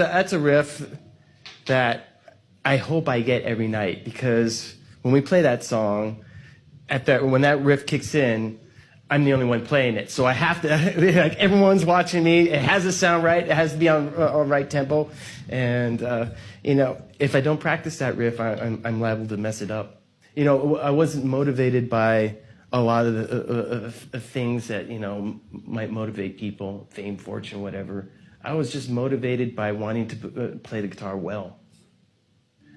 that's a riff that I hope I get every night, because when we play that song, when that riff kicks in, I'm the only one playing it. So I have to, like, everyone's watching me. It has to sound right. It has to be on right tempo. And, you know, if I don't practice that riff, I'm liable to mess it up. You know, I wasn't motivated by a lot of the things that, you know, might motivate people, fame, fortune, whatever. I was just motivated by wanting to play the guitar well.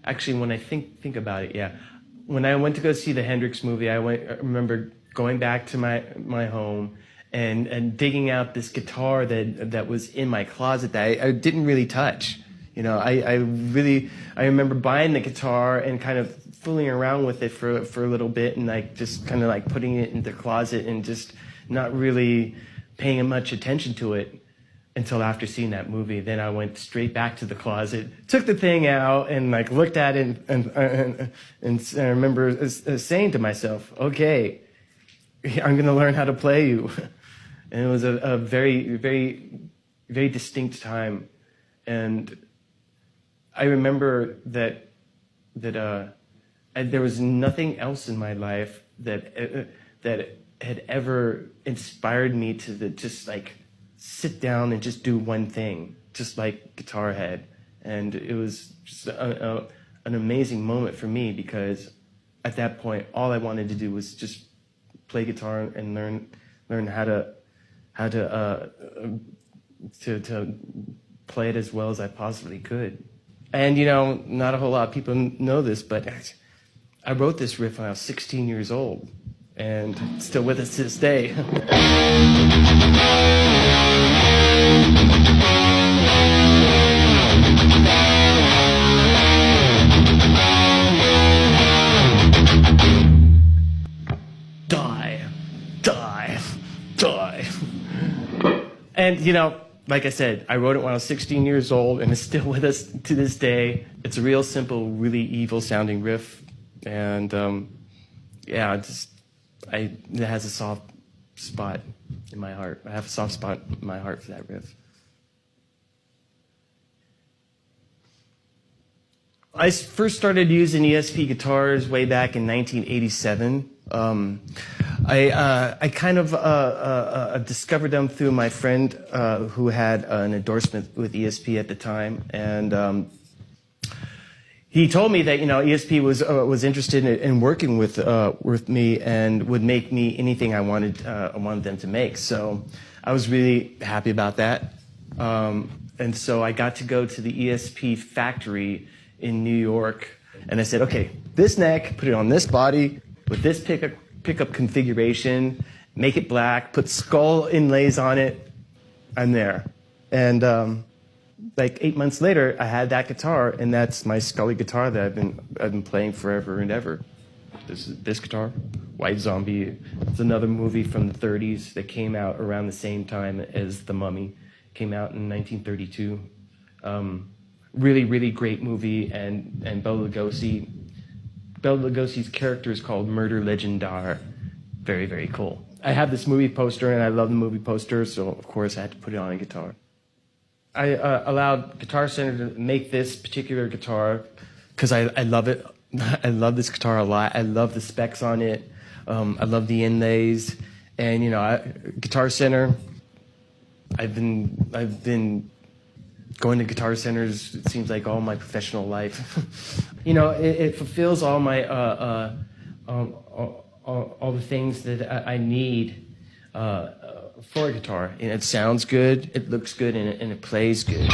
Actually, when I think about it, yeah. When I went to go see the Hendrix movie, I remember going back to my home and digging out this guitar that was in my closet that I didn't really touch. You know, I remember buying the guitar and kind of fooling around with it for a little bit, and like just kind of like putting it in the closet and just not really paying much attention to it until after seeing that movie. Then I went straight back to the closet, took the thing out, and like looked at it, and I remember saying to myself, "Okay, I'm going to learn how to play you." And it was a very, very, very distinct time, and I remember that there was nothing else in my life that had ever inspired me to just like sit down and just do one thing, just like Guitar Head. And it was just an amazing moment for me, because at that point, all I wanted to do was just play guitar and learn how to play it as well as I possibly could. And you know, not a whole lot of people know this, but I wrote this riff when I was 16 years old, and it's still with us to this day. Die. And you know, like I said, I wrote it when I was 16 years old, and it's still with us to this day. It's a real simple, really evil sounding riff, and yeah, it has a soft spot in my heart. I have a soft spot in my heart for that riff. I first started using ESP guitars way back in 1987. I kind of discovered them through my friend who had an endorsement with ESP at the time, and he told me that, you know, ESP was interested in working with me and would make me anything I wanted them to make. So I was really happy about that, and so I got to go to the ESP factory in New York, and I said, okay, this neck, put it on this body with this pickup configuration, make it black, put skull inlays on it. I'm there. And like 8 months later, I had that guitar, and that's my Scully guitar that I've been playing forever and ever. This guitar, White Zombie. It's another movie from the 30s that came out around the same time as The Mummy. It came out in 1932. Really, really great movie, and Bela Lugosi's character is called Murder Legendar. Very, very cool. I have this movie poster, and I love the movie poster, so of course I had to put it on a guitar. I allowed Guitar Center to make this particular guitar because I love it. I love this guitar a lot. I love the specs on it. I love the inlays, and you know, Guitar Center. I've been going to Guitar Centers, it seems like all my professional life. You know, it fulfills all my all the things that I need for a guitar. And it sounds good, it looks good, and it plays good.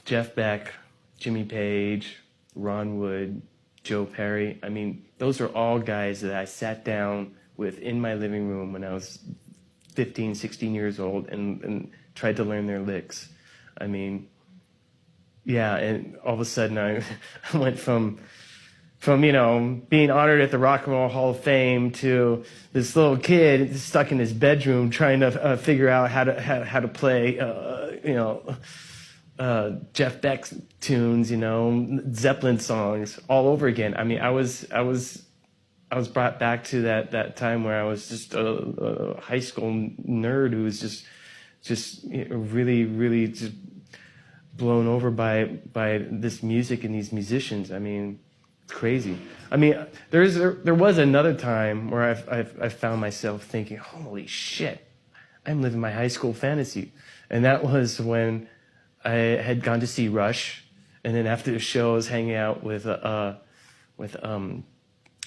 Jeff Beck, Jimmy Page, Ron Wood, Joe Perry. I mean, those are all guys that I sat down with in my living room when I was 15, 16 years old and tried to learn their licks. I mean, yeah, and all of a sudden I went from being honored at the Rock and Roll Hall of Fame to this little kid stuck in his bedroom trying to figure out how to play Jeff Beck tunes, Zeppelin songs all over again. I mean, I was brought back to that time where I was just a high school nerd who was just really, really just blown over by this music and these musicians. I mean, crazy. I mean, there was another time where I found myself thinking, holy shit, I'm living my high school fantasy. And that was when I had gone to see Rush, and then after the show I was hanging out with Alex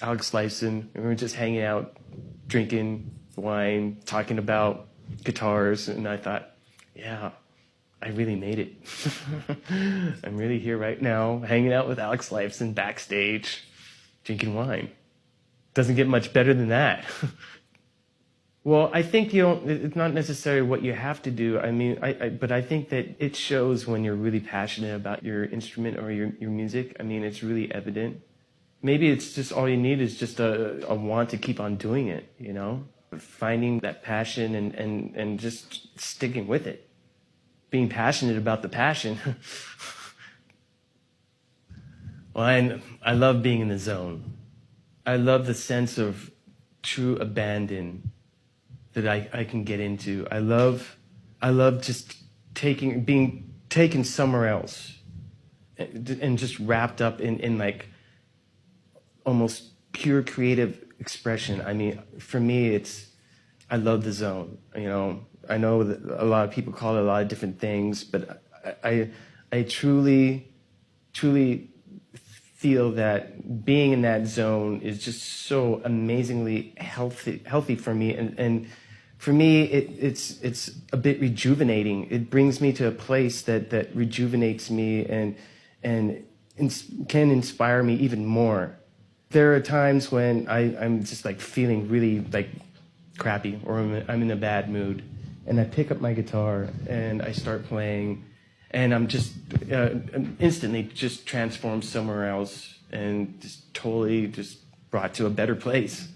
Lifeson, and we were just hanging out, drinking wine, talking about guitars, and I thought, yeah, I really made it. I'm really here right now, hanging out with Alex Lifeson backstage, drinking wine. Doesn't get much better than that. Well, I think it's not necessarily what you have to do. I mean, but I think that it shows when you're really passionate about your instrument or your music. I mean, it's really evident. Maybe it's just all you need is just a want to keep on doing it, finding that passion and just sticking with it. Being passionate about the passion. Well, I love being in the zone. I love the sense of true abandon that I can get into. I love just being taken somewhere else and just wrapped up in like almost pure creative expression. I mean, for me, I love the zone. I know that a lot of people call it a lot of different things, but I truly feel that being in that zone is just so amazingly healthy for me, and for me it's a bit rejuvenating. It brings me to a place that rejuvenates me and can inspire me even more. There are times when I'm just like feeling really like crappy, or I'm in a bad mood, and I pick up my guitar and I start playing, and I'm just instantly just transformed somewhere else and just totally just brought to a better place.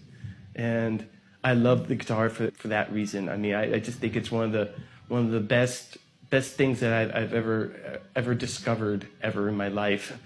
And I love the guitar for that reason. I mean, I just think it's one of the best things that I've ever discovered ever in my life.